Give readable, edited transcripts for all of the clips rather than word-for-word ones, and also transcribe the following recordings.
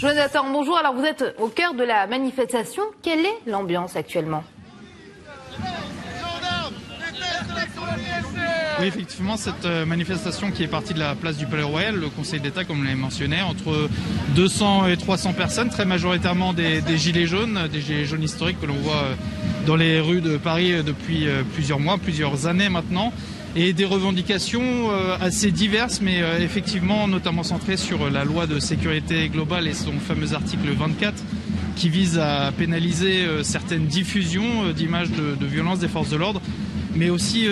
Jonathan, bonjour. Alors vous êtes au cœur de la manifestation. Quelle est l'ambiance actuellement ? Oui, effectivement, cette manifestation qui est partie de la place du Palais Royal, le Conseil d'État, comme vous l'avez mentionné, entre 200 et 300 personnes, très majoritairement des gilets jaunes historiques que l'on voit dans les rues de Paris depuis plusieurs mois, plusieurs années maintenant, et des revendications assez diverses, mais effectivement notamment centrées sur la loi de sécurité globale et son fameux article 24, qui vise à pénaliser certaines diffusions d'images de violence des forces de l'ordre, mais aussi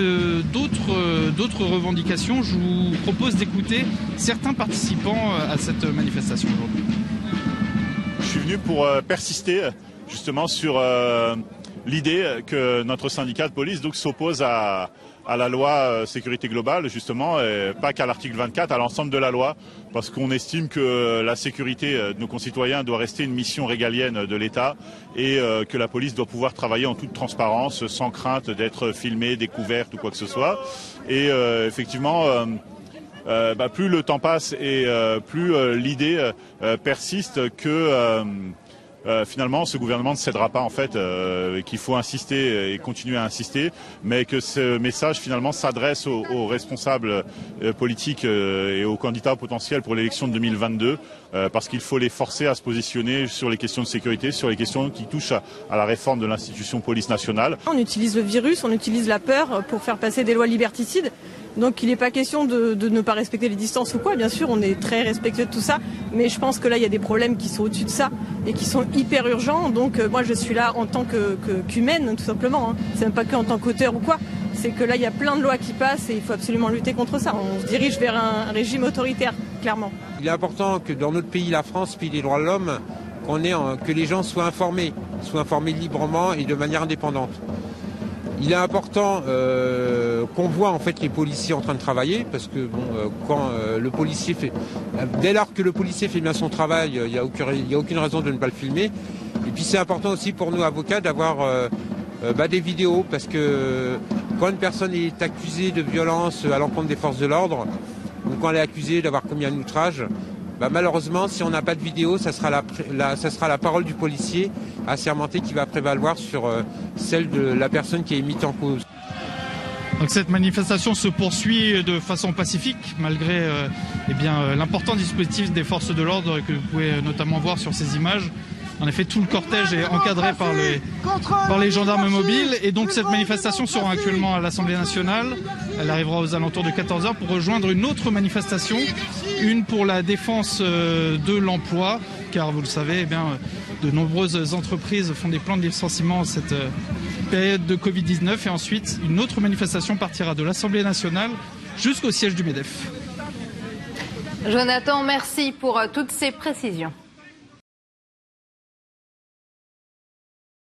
d'autres revendications. Je vous propose d'écouter certains participants à cette manifestation aujourd'hui. Je suis venu pour persister justement sur l'idée que notre syndicat de police donc s'oppose à la loi sécurité globale, justement, et pas qu'à l'article 24, à l'ensemble de la loi, parce qu'on estime que la sécurité de nos concitoyens doit rester une mission régalienne de l'État et que la police doit pouvoir travailler en toute transparence, sans crainte d'être filmée, découverte ou quoi que ce soit. Et effectivement, plus le temps passe et plus l'idée persiste que finalement, ce gouvernement ne cédera pas, en fait, qu'il faut insister et continuer à insister, mais que ce message, finalement, s'adresse aux responsables politiques et aux candidats potentiels pour l'élection de 2022, parce qu'il faut les forcer à se positionner sur les questions de sécurité, sur les questions qui touchent à la réforme de l'institution police nationale. On utilise le virus, on utilise la peur pour faire passer des lois liberticides. Donc il n'est pas question de ne pas respecter les distances ou quoi, bien sûr on est très respectueux de tout ça, mais je pense que là il y a des problèmes qui sont au-dessus de ça et qui sont hyper urgents, donc moi je suis là en tant qu'humaine tout simplement, hein. C'est même pas qu'en tant qu'auteur ou quoi, c'est que là il y a plein de lois qui passent et il faut absolument lutter contre ça, on se dirige vers un régime autoritaire, clairement. Il est important que dans notre pays, la France, pays des droits de l'homme, que les gens soient informés librement et de manière indépendante. Il est important qu'on voit en fait les policiers en train de travailler, parce que dès lors que le policier fait bien son travail, il n'y a aucune raison de ne pas le filmer. Et puis c'est important aussi pour nous avocats d'avoir des vidéos, parce que quand une personne est accusée de violence à l'encontre des forces de l'ordre, ou quand elle est accusée d'avoir commis un outrage, malheureusement, si on n'a pas de vidéo, ça sera la parole du policier assermenté qui va prévaloir sur celle de la personne qui est mise en cause. Donc cette manifestation se poursuit de façon pacifique, malgré l'important dispositif des forces de l'ordre que vous pouvez notamment voir sur ces images. En effet, tout le cortège est encadré par les gendarmes mobiles. Et donc cette manifestation sera actuellement à l'Assemblée nationale. Elle arrivera aux alentours de 14h pour rejoindre une autre manifestation, une pour la défense de l'emploi, car vous le savez, de nombreuses entreprises font des plans de licenciement en cette période de Covid-19. Et ensuite, une autre manifestation partira de l'Assemblée nationale jusqu'au siège du MEDEF. Jonathan, merci pour toutes ces précisions.